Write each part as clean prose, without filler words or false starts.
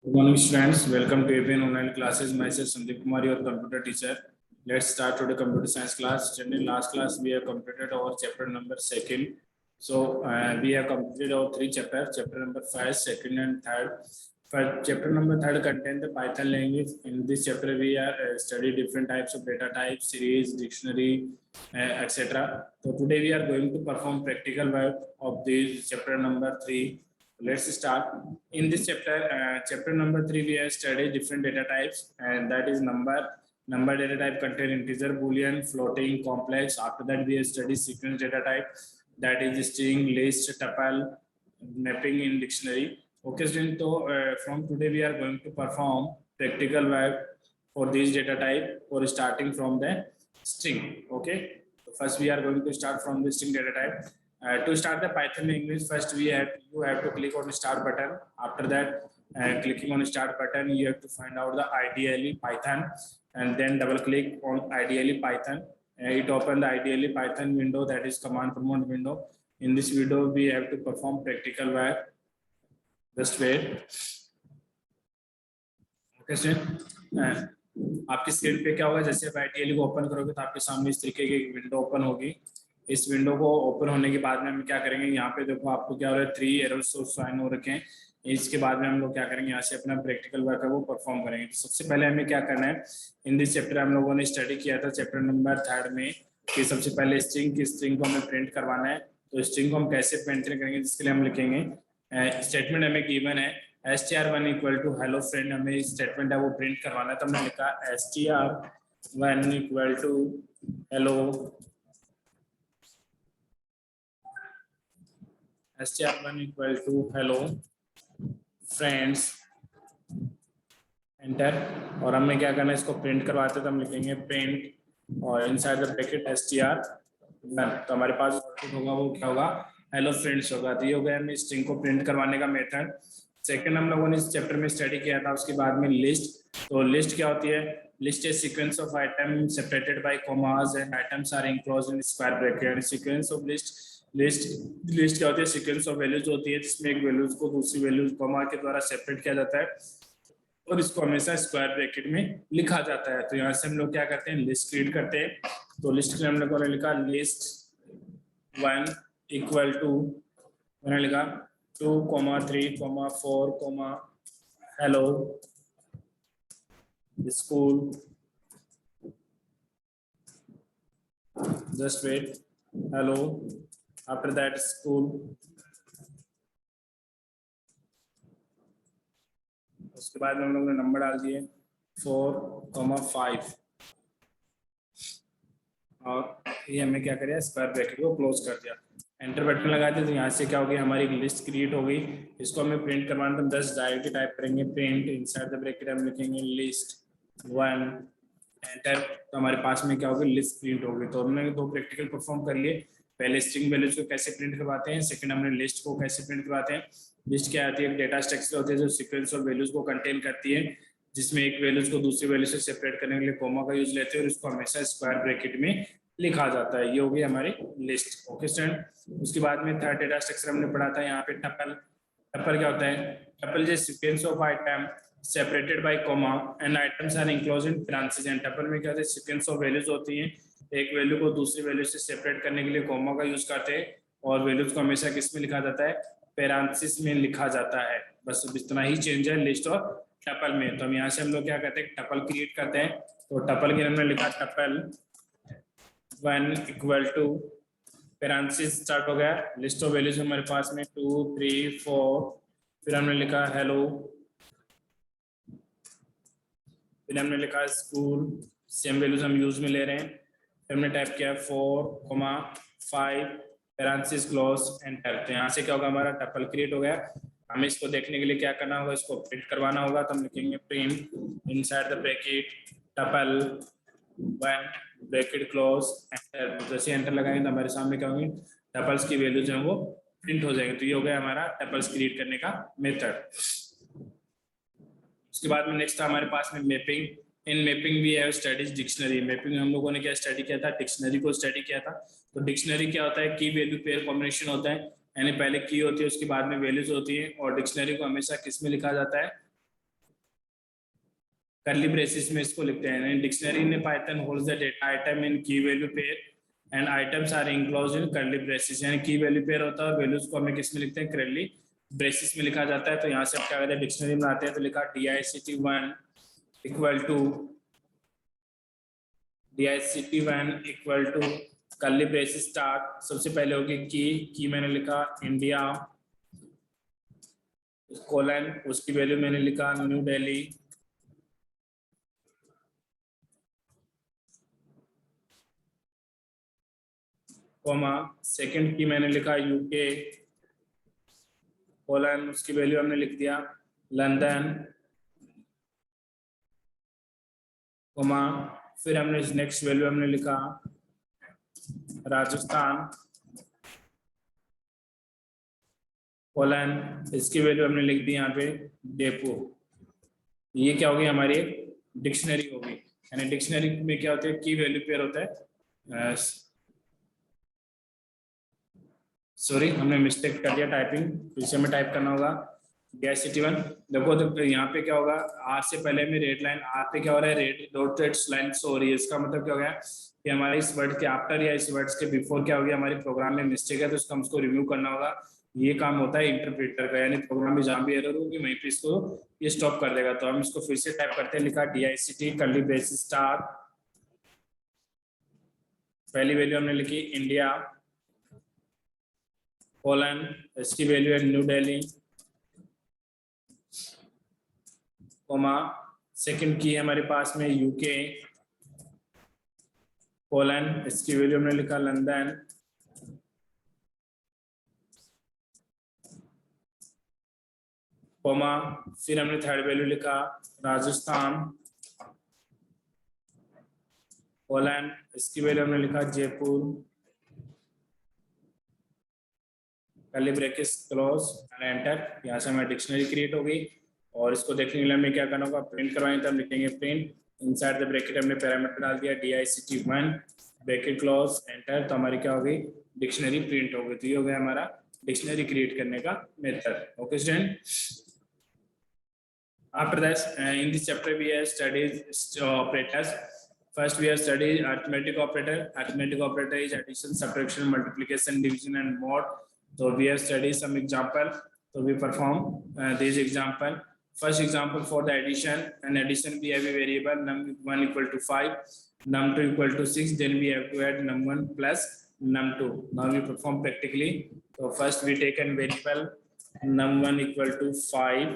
Good morning, students. Welcome to APN online classes. Myself Sandeep Kumar, your computer teacher. Let's start today computer science class. In last class, we have completed our chapter number second. So we have completed our three chapters. Chapter number 5, second and third. Chapter number 3 contain the Python language. In this chapter, we are study different types of data types, series, dictionary, etc. So today we are going to perform practical work of this chapter number 3. Let's start. In this chapter number 3, we have studied different data types, and that is number data type contain integer, boolean, floating, complex. After that, we have studied sequence data type, that is string, list, tuple, mapping in dictionary. Okay, students, so from today we are going to perform practical work for this data type, for starting from the string. Okay, so first we are going to start from the string data type. To start the Python language, first you have to click on the start button. After that, clicking on the start button, you have to find out the IDLE Python, and then double click on IDLE Python. It opens the IDLE Python window, that is command prompt window. In this video, we have to perform practical work. Just wait. Okay, sir. आपकी screen पे क्या होगा, जैसे आप IDLE को open करोगे तो आपके सामने इस तरीके की विंडो ओपन होगी। इस विंडो को ओपन होने के बाद में हम क्या करेंगे, यहाँ पे देखो आपको क्या हो रहा है, 3 एरर्स साइन हो रखे हैं। इसके बाद में हम लोग क्या करेंगे, यहाँ से अपना प्रैक्टिकल वर्क है वो परफॉर्म करेंगे। तो सबसे पहले हमें क्या करना है, इन दिस चैप्टर हम लोगों ने स्टडी किया था चैप्टर नंबर 3 में कि सबसे पहले स्ट्रिंग को हमें प्रिंट करवाना है। तो स्ट्रिंग को हम कैसे प्रिंट करेंगे, जिसके लिए हम लिखेंगे स्टेटमेंट हमें गिवन है str1 equal to hello friend, हमें स्टेटमेंट है वो प्रिंट करवाना है। तो हमने लिखा str1 equal to hello, str1 equal to hello friends, enter. और हमें क्या करना है, इसको प्रिंट करवाते तो हम लिखेंगे प्रिंट और इनसाइड द ब्रैकेट str1। तो हमारे पास आउटपुट होगा वो क्या होगा, हेलो फ्रेंड्स होगा। तो ये हो गया हमें स्ट्रिंग को प्रिंट करवाने का मेथड। सेकंड हम लोगों ने इस चैप्टर में स्टडी किया था, उसके बाद में लिस्ट। तो लिस्ट क्या होती है, list is sequence of item separated by commas and items are enclosed in square bracket. Sequence of list क्या होती है, सीक्वेंस ऑफ वैल्यूज होती है जिसमें एक वैल्यूज को दूसरी वैल्यूज कॉमा के द्वारा सेपरेट किया जाता है और इसको हमेशा स्क्वायर ब्रैकेट में लिखा जाता है। तो यहाँ से हम लोग क्या करते हैं, लिस्ट क्रिएट करते हैं। तो लिस्ट के हम लोगों ने लिखा लिस्ट 1 इक्वल टू, मैंने लिखा 2, 3, 4, hello school, just wait, hello, after that school. उसके बाद हम लोगों ने नंबर डाल दिए 4, 5 और ये हमें क्या करें, स्क्वायर ब्रैकेट को क्लोज कर दिया, एंटर बटन लगा दिया। तो यहाँ से क्या हो गई, हमारी एक लिस्ट क्रिएट हो गई। इसको हमें प्रिंट करवाना, तो 10 डायरेक्ट टाइप करेंगे प्रिंट, इनसाइड द ब्रैकेट हम लिखेंगे लिस्ट 1, एंटर। तो हमारे पास में क्या होगी, लिस्ट प्रिंट होगी। तो हमने 2 प्रैक्टिकल परफॉर्म कर लिए। पहले स्ट्रिंग वैल्यूज को कैसे प्रिंट करवाते हैं, सेकंड हमने लिस्ट को कैसे प्रिंट करवाते हैं। लिस्ट क्या आती है, एक डेटा स्ट्रक्चर होती है जो सीक्वेंस ऑफ वैल्यूज को कंटेन करती है, जिसमें एक वैल्यूज को दूसरी वैल्यू से सेपरेट करने के लिए कॉमा का यूज लेते हैं और इसको हमेशा स्क्वायर ब्रैकेट में लिखा जाता है। ये हो गई हमारी लिस्ट। ओके स्टूडेंट, उसके बाद में थर्ड डेटा स्ट्रक्चर हमने पढ़ा था यहाँ पे टपल। टपल क्या होता है, tuple is sequence of item separated by comma and items are enclosed in parenthesis. And tuple में क्या होता है, सीक्वेंस ऑफ वैल्यूज होती हैं, एक वैल्यू को दूसरी वैल्यू से सेपरेट करने के लिए कॉमा का यूज करते हैं और वैल्यूज को हमेशा किस में लिखा जाता है, पैरेंथेसिस में लिखा जाता है। बस इतना ही चेंज है लिस्ट और टपल में। तो हम यहाँ से हम लोग क्या करते हैं, टपल क्रिएट करते हैं। तो टपल के हमने लिखा tuple 1 equal to parenthesis start हो गया, लिस्ट ऑफ वैल्यूज हमारे पास में 2, 3, 4, फिर हमने लिखा हेलो, फिर हमने लिखा स्कूल, सेम वैल्यूज हम यूज में ले रहे हैं। फिर हमने टाइप किया 4, 5 पैरेंथेसिस क्लोज, एंटर। तो यहाँ से क्या होगा, हमारा टपल क्रिएट हो गया। हमें इसको देखने के लिए क्या करना होगा, इसको प्रिंट करवाना होगा। तो हम लिखेंगे print inside the bracket tuple 1 bracket close, enter. जैसे एंटर लगाएंगे तो हमारे सामने क्या होंगे, टपल्स की वैल्यूज हैं वो प्रिंट हो जाएंगे। तो ये हो गया हमारा टपल्स क्रिएट करने का मेथड। उसके बाद में नेक्स्ट था हमारे पास में mapping. In mapping we have studies dictionary. Mapping हम लोगों ने क्या स्टडी किया था, डिक्शनरी को स्टडी किया था। तो डिक्शनरी क्या होता है, की वैल्यू पेयर कॉम्बिनेशन होता है, यानी पहले की होती है उसके बाद में वैल्यूज होती है। और डिक्शनरी को हमेशा किस में लिखा जाता है, कर्ली ब्रेसिस में इसको लिखते हैं। Dictionary in Python holds the data item in key value pair and items are enclosed in curly braces, यानी की वैल्यू पेयर होता है, वैल्यूज को हमें किस में लिखते हैं, कर्ली ब्रेसिस में लिखा जाता है। तो यहाँ से क्या कहते हैं, डिक्शनरी में आते हैं तो लिखा dict1 equal to dict1 equal to curly braces start, सबसे पहले होगी की मैंने लिखा इंडिया कोलन, उसकी वैल्यू मैंने लिखा न्यू दिल्ली, कोमा सेकंड की मैंने लिखा यूके कोलन, उसकी वैल्यू हमने लिख दिया लंदन, कोमा फिर हमने नेक्स्ट वैल्यू हमने लिखा राजस्थान कोलन, इसकी वैल्यू हमने लिख दी यहाँ पे जयपुर। ये क्या होगी, हमारी डिक्शनरी होगी, यानी डिक्शनरी में क्या होता है, की वैल्यू पेयर होता है। सॉरी हमने मिस्टेक कर दिया टाइपिंग, फिर से हमें टाइप करना होगा dict1। देखो तो यहाँ पे क्या होगा, आर से पहले में रेड लाइन, आर पे क्या हो रहा है, रेड डॉट लाइन शो हो रही है। इसका मतलब क्या हो गया कि हमारे इस वर्ड के आफ्टर या इस वर्ड्स के बिफोर क्या हो गया, हमारे प्रोग्राम में मिस्टेक है, तो उसको हमको रिव्यू करना होगा। ये काम होता है इंटरप्रेटर का, यानी प्रोग्राम में जहाँ भी एरर होगी वहीं पे इसको ये स्टॉप कर देगा। तो हम इसको फिर से टाइप करते हैं, लिखा dict कर्ली ब्रेसिस स्टार, पहली वैल्यू हमने लिखी इंडिया कोलन, इसकी वैल्यू है न्यू दिल्ली, कोमा सेकंड की है हमारे पास में यूके कोलन, इसकी वैल्यू हमने लिखा लंदन, कोमा फिर हमने थर्ड वैल्यू लिखा राजस्थान कोलन, इसकी वैल्यू हमने लिखा Jaipur, curly brackets close and enter. यहाँ से हमारी डिक्शनरी क्रिएट होगी और इसको देखने के लिए हमें क्या करना होगा, प्रिंट करवाएं, तो हम लिखेंगे प्रिंट इनसाइड द ब्रैकेट, हमने पैरामीटर डाल दिया dict1 ब्रैकेट क्लोज एंटर, तो हमारी क्या होगी, डिक्शनरी प्रिंट होगी। तो ये हो गया हमारा डिक्शनरी क्रिएट करने का method. Okay student, after that in this chapter we have studied operators. First we have studied arithmetic operator. Arithmetic operator is addition, subtraction, multiplication, division and mod. So we have studied some example, so we perform this example. First example for the addition, and addition we have a variable num1 equal to 5, num2 equal to 6, then we have to add num1 plus num2. Now we perform practically. So first we take a variable num1 equal to 5,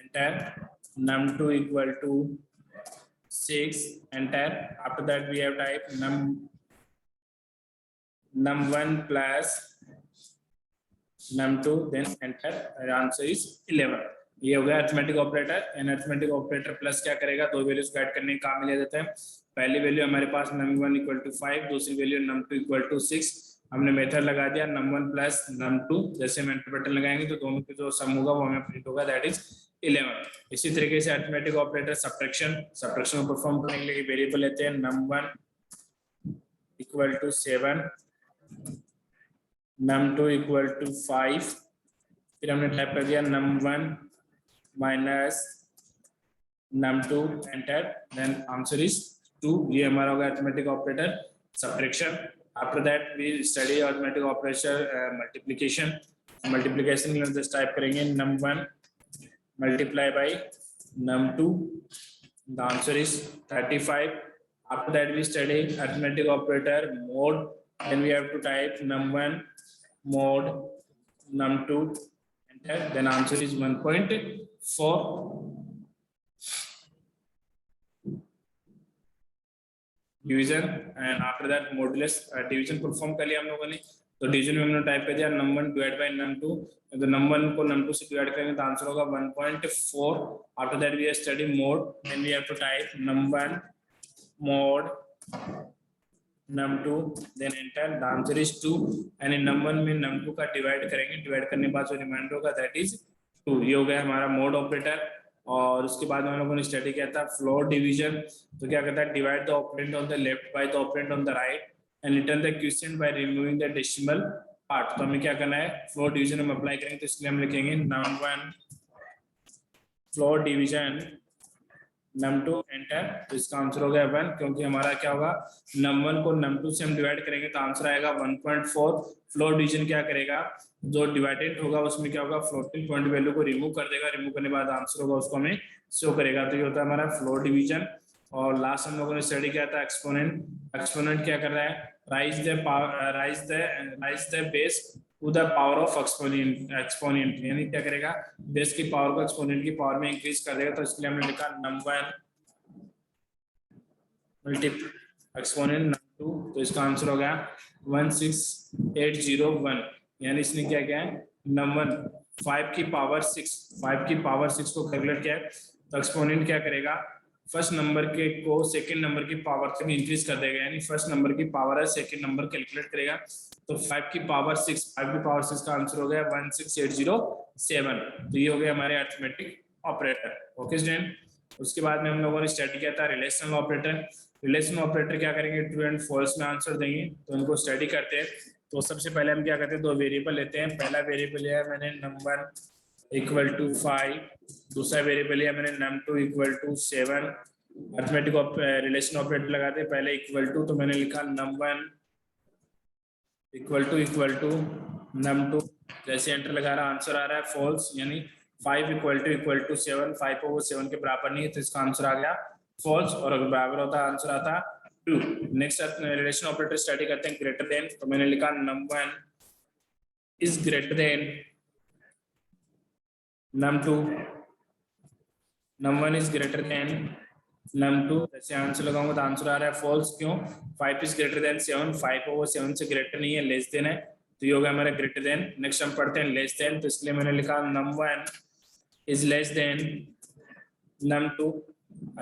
enter, num2 equal to 6, enter. After that we have type num1 plus num2, then enter, and answer is 11. ये हो गया arithmetic operator. And arithmetic operator plus क्या करेगा, दो values को add करने का काम ले जाता है। पहली वैल्यू हमारे पास num1 इक्वल टू 5, दूसरी वैल्यू num2 इक्वल टू 6। हमने मेथड लगा दिया num1 प्लस num2, जैसे हम इंटरप्रेटर लगाएंगे तो दोनों के जो सम होगा वो हमें प्रिंट होगा, दैट इज 11। इसी तरीके से अरिथमेटिक ऑपरेटर सब्ट्रैक्शन को परफॉर्म करने के लिए वेरिएबल लेते हैं num1 equal to 7, num2 equal to 5, फिर हमने टाइप कर दिया num1 minus num2, enter, then answer is 2। ये हमारा होगा arithmetic operator subtraction. After that we study arithmetic operation multiplication में जस्ट टाइप करेंगे num1 multiply by num2, the answer is 35. After that we study arithmetic operator mod, then we have to type num1 mod num2, enter, then answer is 1.4. division, and after that modulus division perform कर लिया हम लोगों ने। तो division में हमने type कर दिया num1 डिवाइड बाय num2, तो num1 को num2 से डिवाइड करेंगे तो आंसर होगा 1.4। After that we study mod, then we have to type num1 mod num2, then enter, the answer is 2। And in num1 में num2 का डिवाइड करेंगे, divide करने के बाद जो रिमाइंडर होगा दैट इज 2। ये हो गया हमारा मोड ऑपरेटर। और उसके बाद हम लोगों ने स्टडी किया था फ्लोर डिवीजन। तो क्या कहता है, divide the operand on the left by the operand on the right and return the quotient by removing the decimal part. तो हमें क्या करना है, फ्लोर डिवीजन हम अप्लाई करेंगे, तो इसलिए हम लिखेंगे num1 floor division num2 enter, तो इसका आंसर हो गया 1, क्योंकि हमारा क्या होगा, num1 को num2 से हम डिवाइड करेंगे तो आंसर आएगा 1.4। फ्लोर डिवीजन क्या करेगा, जो डिवाइडेड होगा उसमें क्या होगा, फ्लोटिंग पॉइंट वैल्यू को रिमूव कर देगा, रिमूव करने के बाद आंसर होगा उसको हमें शो करेगा। तो ये होता है हमारा फ्लोर डिवीजन। और लास्ट हम लोगों ने स्टडी किया था एक्सपोनेंट। एक्सपोनेंट क्या कर रहा है, raise the base to the power of exponent, यानी क्या करेगा, बेस की पावर को एक्सपोनेंट की पावर में इंक्रीज कर देगा। तो इसके लिए हमने लिखा num1 मल्टीप्लाई एक्सपोनेंट num2, तो इसका आंसर हो गया 16801। यानी इसने क्या किया है, num1 5 की पावर 6 को कैलकुलेट किया है। तो एक्सपोनेंट क्या करेगा, फर्स्ट नंबर के को सेकंड नंबर की पावर तक इंक्रीज कर देगा, यानी फर्स्ट नंबर की पावर है, सेकंड नंबर कैलकुलेट करेगा। तो 5 की पावर 6 का आंसर हो गया 16807। तो ये हो गया हमारे अरिथमेटिक ऑपरेटर। Okay student. उसके बाद में हम लोगों ने स्टडी किया था रिलेशनल ऑपरेटर। रिलेशनल ऑपरेटर क्या करेंगे, ट्रू एंड फॉल्स में आंसर देंगे। तो उनको स्टडी करते हैं। तो सबसे पहले हम क्या करते हैं, दो वेरिएबल लेते हैं। पहला वेरिएबल लिया है मैंने num1 इक्वल टू 5, दूसरा वेरिएबल लिया मैंने num2 equal to 7। Arithmetic relation operator लगाते हैं, पहले इक्वल टू, तो मैंने लिखा num1 इक्वल टू num2। जैसे एंटर लगा रहा, आंसर आ रहा है फॉल्स, यानी 5 इक्वल टू 7, 5 को वो 7 के बराबर नहीं है, तो इसका आंसर आ गया फॉल्स। और अगर बराबर होता आंसर आता true. Next relation operator study करते हैं, ग्रेटर देन। तो मैंने लिखा num1 is greater than num2, num1 is greater than num2। जैसे आंसर लगाऊंगा तो आंसर आ रहा है फॉल्स, क्यों, 5 इज ग्रेटर देन 7, 5 वो 7 से ग्रेटर नहीं है, लेस देन है, तो ये होगा हमारा ग्रेटर देन। नेक्स्ट हम पढ़ते हैं लेस देन। तो इसलिए मैंने लिखा num1 is less then num2,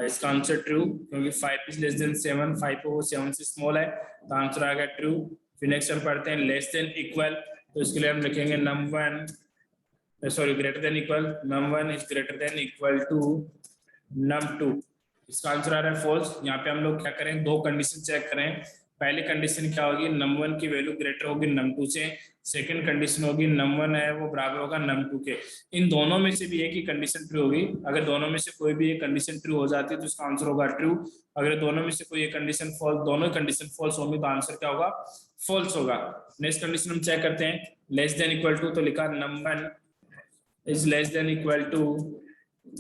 इसका आंसर ट्रू, क्योंकि 5 इज लेस देन 7, 5 वो 7 से स्मॉल है, तो आंसर आ गया ट्रू। फिर नेक्स्ट हम पढ़ते हैं लेस देन इक्वल। तो इसके लिए हम लिखेंगे num1 sorry greater than equal, num1 is greater than equal to num2, इसका आंसर आ रहा है फॉल्स। यहाँ पे हम लोग क्या करें, दो कंडीशन चेक करें। पहली कंडीशन क्या होगी, num1 की वैल्यू ग्रेटर होगी num2 से। सेकंड कंडीशन होगी num1 है वो बराबर होगा num2 के। इन दोनों में से भी एक ही कंडीशन ट्रू होगी। अगर दोनों में से कोई भी एक कंडीशन ट्रू हो जाती है तो इसका आंसर होगा ट्रू। अगर दोनों में से कोई एक कंडीशन फॉल्स, दोनों कंडीशन फॉल्स होंगी तो आंसर क्या होगा, फॉल्स होगा। नेक्स्ट कंडीशन हम चेक करते हैं, लेस देन इक्वल टू। तो लिखा num1 is less than equal to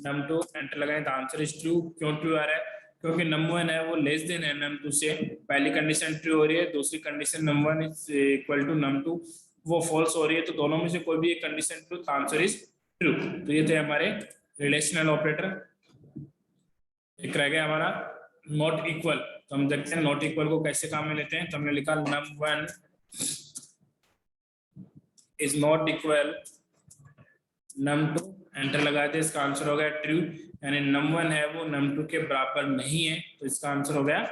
num2, enter लगाएं तो आंसर इज ट्रू। क्यों ट्रू आ रहा है, क्योंकि num1 है वो लेस देन है num2 से। पहली कंडीशन ट्रू हो रही है, दूसरी condition num1 is equal to num2 वो फॉल्स हो रही है। तो दोनों में से कोई भी एक कंडीशन ट्रू, तो आंसर इज ट्रू। तो ये थे हमारे रिलेशनल ऑपरेटर। एक रह गया हमारा नॉट इक्वल। तो हम देखते हैं नॉट इक्वल को कैसे काम में लेते हैं। तो हमने लिखा num1 is not equal num2, enter लगा दे, इसका आंसर हो गया ट्रू। यानी num1 है वो num2 के बराबर नहीं है, तो इसका आंसर हो गया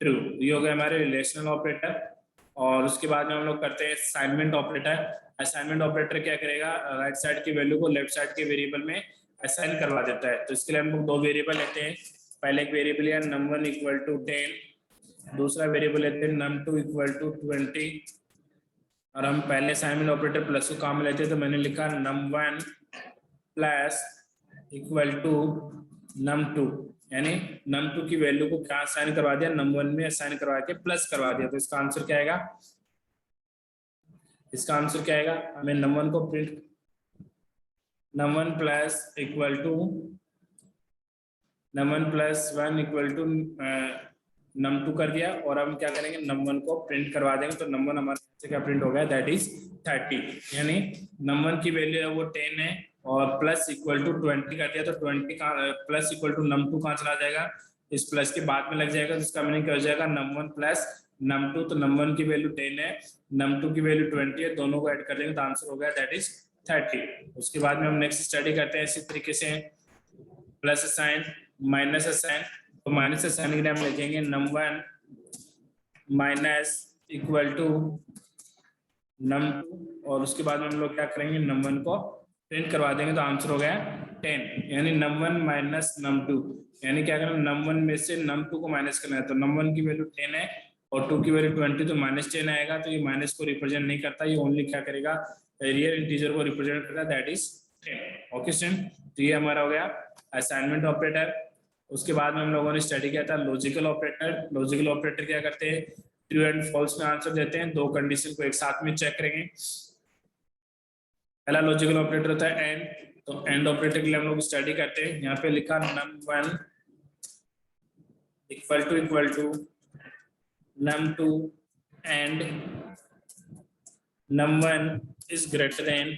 ट्रू। ये हो गया हमारे रिलेशनल ऑपरेटर। और उसके बाद में हम लोग करते हैं असाइनमेंट ऑपरेटर। असाइनमेंट ऑपरेटर क्या करेगा, राइट साइड की वैल्यू को लेफ्ट साइड के वेरिएबल में असाइन करवा देता है। तो इसके लिए हम लोग दो वेरिएबल लेते हैं। पहले एक वेरिएबल है num1 इक्वल टू 10, दूसरा वेरिएबल लेते हैं num2 इक्वल टू 20। और हम पहले असाइनमेंट ऑपरेटर प्लस को काम में लेते हैं। तो मैंने लिखा num1 plus equal to num2, यानी num2 की वैल्यू को क्या असाइन करवा दिया, num1 में असाइन करवा के प्लस करवा दिया। तो इसका आंसर क्या आएगा, इसका आंसर क्या आएगा, हमें num1 को print, num1 plus equal to num1 plus 1 equal to num2 कर दिया। और हम क्या करेंगे, num1 को प्रिंट करवा देंगे। तो num1 हमारे क्या प्रिंट हो गया, दैट इज 30। यानी num1 की वैल्यू है वो 10 है, और प्लस इक्वल टू 20 कर दिया। तो 20 का प्लस इक्वल टू num2 कहाँ चला जाएगा, इस प्लस के बाद में लग जाएगा। तो इसका मीनिंग क्या हो जाएगा, num1 प्लस num2। तो num1 की वैल्यू 10 है, num2 की वैल्यू 20 है, दोनों को ऐड कर देंगे तो आंसर हो गया दैट इज 30। उसके बाद में हम नेक्स्ट स्टडी करते हैं इसी तरीके से, प्लस साइन माइनस साइन। तो माइनस साइन के लिए हम लिखेंगे num1 minus equal to num2, और उसके बाद में हम लोग क्या करेंगे, num1 को प्रिंट करवा देंगे। तो आंसर हो गया 10। यानी num1 माइनस num2, यानी क्या करना, num1 में से num2 को माइनस करना है। तो num1 की वैल्यू 10 है और 2 की वैल्यू 20, तो माइनस 10 आएगा। तो ये माइनस को रिप्रेजेंट नहीं करता, ये ओनली क्या करेगा, रियल इंटीजर को रिप्रेजेंट करता है, दैट इज 10। ओके स्टूडेंट, तो ये हमारा हो गया असाइनमेंट ऑपरेटर। उसके बाद में हम लोगों ने स्टडी किया था लॉजिकल ऑपरेटर। लॉजिकल ऑपरेटर क्या करते हैं, ट्रू एंड फॉल्स में आंसर देते हैं, दो कंडीशन को एक साथ में चेक करेंगे। पहला लॉजिकल ऑपरेटर होता है एंड, तो एंड ऑपरेटर के लिए हम लोग स्टडी करते हैं। यहाँ पे लिखा num1 equal to num2 and num1 is greater than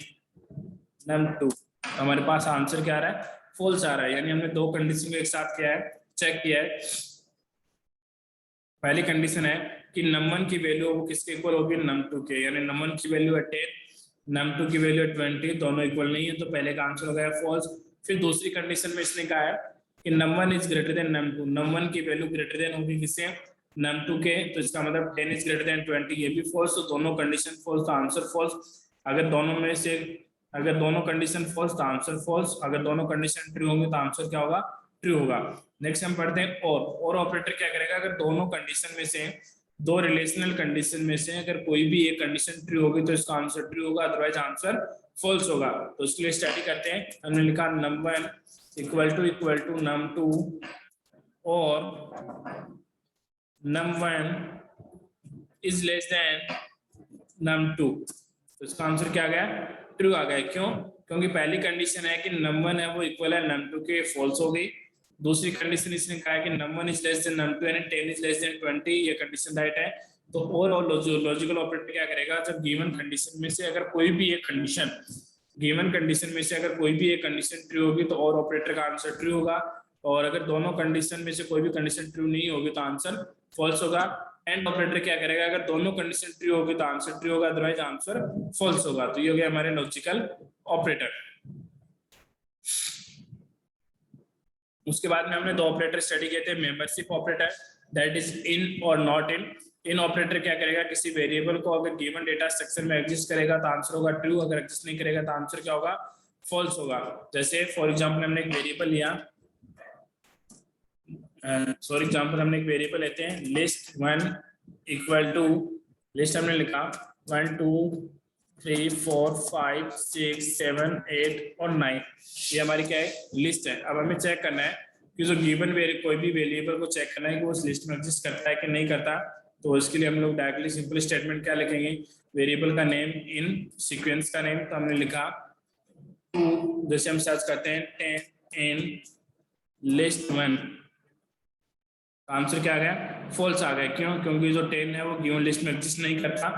num2। हमारे पास आंसर क्या आ रहा है, फॉल्स आ रहा है, यानी हमने दो कंडीशन को एक साथ किया है, चेक किया है। पहली कंडीशन है कि num1 की वैल्यू वो किसके इक्वल होगी, num2 के, यानी num1 की वैल्यू है 10, num2 की वैल्यू है 20, दोनों इक्वल नहीं है, तो पहले का आंसर हो गया फॉल्स। फिर दूसरी कंडीशन में इसने कहा है कि num1 is greater than num2, num1 की वैल्यू ग्रेटर देन होगी किससे, num2 के, तो इसका मतलब 10 इज ग्रेटर देन 20, ये भी फॉल्स, तो दोनों कंडीशन फॉल्स, तो आंसर फॉल्स। अगर दोनों में से अगर दोनों कंडीशन फॉल्स तो आंसर फॉल्स, अगर दोनों कंडीशन ट्रू होंगे तो आंसर क्या होगा, ट्रू होगा। नेक्स्ट हम पढ़ते हैं और ऑपरेटर क्या करेगा, अगर दोनों कंडीशन में से, दो रिलेशनल कंडीशन में से अगर कोई भी एक कंडीशन ट्रू होगी तो इसका आंसर ट्रू होगा, अदरवाइज आंसर फॉल्स होगा। तो इसके लिए स्टडी करते हैं। हमने लिखा num1 इक्वल टू num2 और num1 is less then num2, तो इसका आंसर क्या आ गया, ट्रू आ गया। क्यों, क्योंकि पहली कंडीशन है कि num1 है वो इक्वल है num2 के, फॉल्स हो गई। दूसरी कंडीशन इसने कहा है कि num1 is less then num2 यानी 10 इज लेस देन 20, ये कंडीशन राइट है। तो और लॉजिकल ऑपरेटर क्या करेगा, जब गिवन कंडीशन में से अगर कोई भी एक कंडीशन, गिवन कंडीशन में से अगर कोई भी एक कंडीशन ट्रू होगी तो और ऑपरेटर का आंसर ट्रू होगा, और अगर दोनों कंडीशन में से कोई भी कंडीशन ट्रू नहीं होगी तो आंसर फॉल्स होगा। एंड ऑपरेटर क्या करेगा, अगर दोनों कंडीशन ट्रू होगी तो आंसर ट्रू होगा, अदरवाइज आंसर फॉल्स होगा। तो ये हो गया हमारे लॉजिकल ऑपरेटर। उसके बाद में हमने दो ऑपरेटर स्टडी किए थे, membership operator, that is in और नॉट इन। इन ऑपरेटर क्या करेगा, किसी वेरिएबल को अगर गिवन डेटा स्ट्रक्चर में एग्जिस्ट करेगा तो आंसर होगा ट्रू, अगर एग्जिस्ट नहीं करेगा तो आंसर क्या होगा, फॉल्स होगा। जैसे फॉर एग्जांपल हमने एक वेरिएबल लिया, फॉर एग्जांपल हमने एक वेरिएबल लेते हैं list1 इक्वल टू, लिस्ट हमने लिखा 1 2 3 4 5 6 7 8 और 9, ये हमारी क्या है, लिस्ट है। अब हमें चेक करना है कि जो गिवन कोई भी वेरिएबल को चेक करना है कि वो उस लिस्ट में एग्जिस्ट करता है कि नहीं करता। तो इसके लिए हम लोग डायरेक्टली सिंपल स्टेटमेंट क्या लिखेंगे, वेरिएबल का नेम इन सीक्वेंस का नेम, तो हमने लिखा 2, जैसे हम सर्च करते हैं 10 इन list1, आंसर क्या आ गया, फॉल्स आ गया। क्यों, क्योंकि जो 10 है वो गिवन लिस्ट में एग्जिस्ट नहीं करता।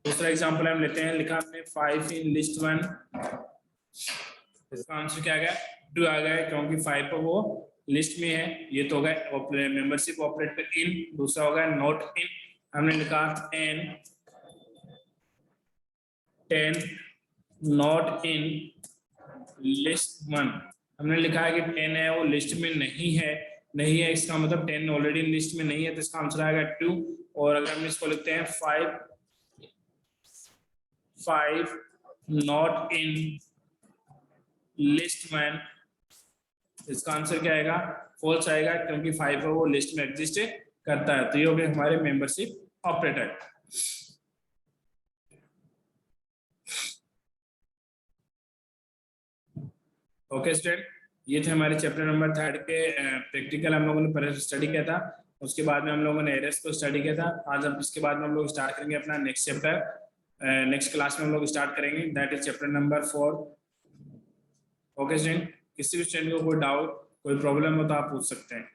दूसरा एग्जांपल हम लेते हैं, लिखा हमने 5 इन list1, इसका आंसर क्या आ गया, ट्रू आ गया, क्योंकि 5 पर वो लिस्ट में है। ये तो हो गया मेंबरशिप ऑपरेटर इन। दूसरा होगा नॉट इन, हमने लिखा 10 नॉट इन list1, हमने लिखा है कि 10 है वो लिस्ट में नहीं है, इसका मतलब 10 ऑलरेडी लिस्ट में नहीं है, तो इसका आंसर आएगा ट्रू। और अगर हम इसको लिखते हैं 5 नॉट इन list1, इसका आंसर क्या आएगा, फॉल्स आएगा, क्योंकि 5 है वो लिस्ट में एग्जिस्ट करता है। तो ये हो गए हमारे मेंबरशिप ऑपरेटर। ओके स्टूडेंट, ये थे हमारे चैप्टर नंबर 3 के प्रैक्टिकल हम लोगों ने पहले स्टडी किया था। उसके बाद में हम लोगों ने एरर्स को स्टडी किया था। आज हम इसके बाद में हम लोग स्टार्ट करेंगे अपना नेक्स्ट चैप्टर, नेक्स्ट क्लास में हम लोग स्टार्ट करेंगे, that is chapter number 4। Okay student, किसी भी स्टूडेंट को कोई डाउट कोई प्रॉब्लम हो तो आप पूछ सकते हैं।